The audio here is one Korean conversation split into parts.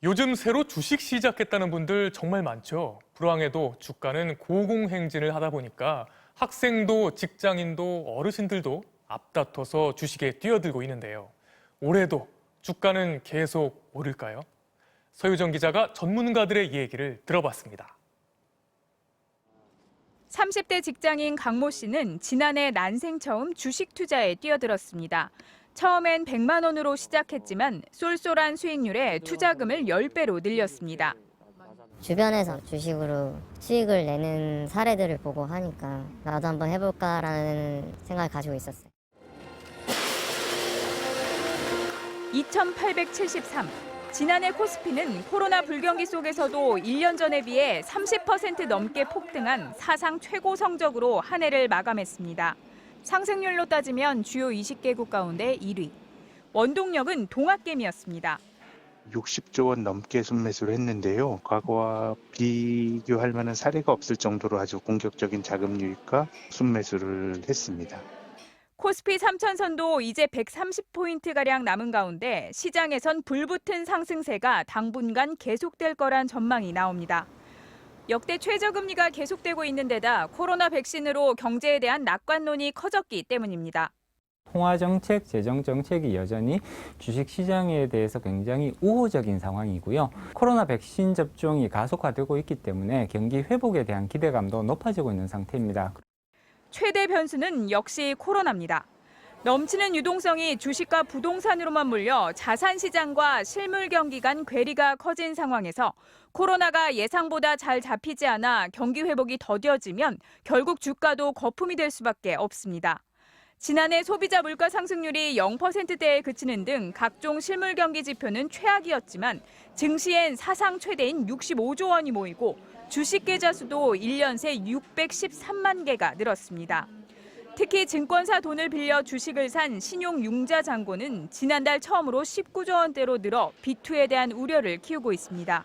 요즘 새로 주식 시작했다는 분들 정말 많죠. 불황에도 주가는 고공행진을 하다 보니까 학생도 직장인도 어르신들도 앞다퉈서 주식에 뛰어들고 있는데요. 올해도 주가는 계속 오를까요? 서유정 기자가 전문가들의 얘기를 들어봤습니다. 30대 직장인 강모 씨는 지난해 난생 처음 주식 투자에 뛰어들었습니다. 처음엔 100만 원으로 시작했지만 쏠쏠한 수익률에 투자금을 10배로 늘렸습니다. 주변에서 주식으로 수익을 내는 사례들을 보고 하니까 나도 한번 해볼까라는 생각을 가지고 있었어요. 2873. 지난해 코스피는 코로나 불경기 속에서도 1년 전에 비해 30% 넘게 폭등한 사상 최고 성적으로 한 해를 마감했습니다. 상승률로 따지면 주요 20개국 가운데 1위. 원동력은 동학개미였습니다. 60조 원 넘게 순매수를 했는데요. 과거와 비교할 만한 사례가 없을 정도로 아주 공격적인 자금 유입과 순매수를 했습니다. 코스피 3000선도 이제 130포인트가량 남은 가운데 시장에선 불붙은 상승세가 당분간 계속될 거란 전망이 나옵니다. 역대 최저금리가 계속되고 있는 데다 코로나 백신으로 경제에 대한 낙관론이 커졌기 때문입니다. 통화정책, 재정정책이 여전히 주식시장에 대해서 굉장히 우호적인 상황이고요. 코로나 백신 접종이 가속화되고 있기 때문에 경기 회복에 대한 기대감도 높아지고 있는 상태입니다. 최대 변수는 역시 코로나입니다. 넘치는 유동성이 주식과 부동산으로만 몰려 자산 시장과 실물 경기 간 괴리가 커진 상황에서 코로나가 예상보다 잘 잡히지 않아 경기 회복이 더뎌지면 결국 주가도 거품이 될 수밖에 없습니다. 지난해 소비자 물가 상승률이 0%대에 그치는 등 각종 실물 경기 지표는 최악이었지만 증시엔 사상 최대인 65조 원이 모이고 주식 계좌 수도 1년 새 613만 개가 늘었습니다. 특히 증권사 돈을 빌려 주식을 산 신용융자 잔고는 지난달 처음으로 19조 원대로 늘어 비투에 대한 우려를 키우고 있습니다.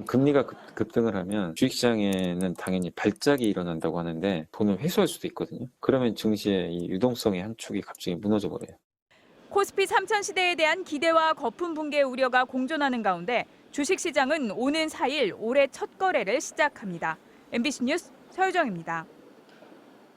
금리가 급등을 하면 주식시장에는 당연히 발작이 일어난다고 하는데 돈을 회수할 수도 있거든요. 그러면 증시의 이 유동성의 한 축이 갑자기 무너져 버려요. 코스피 3000 시대에 대한 기대와 거품 붕괴 우려가 공존하는 가운데 주식시장은 오는 4일 올해 첫 거래를 시작합니다. MBC 뉴스 서유정입니다.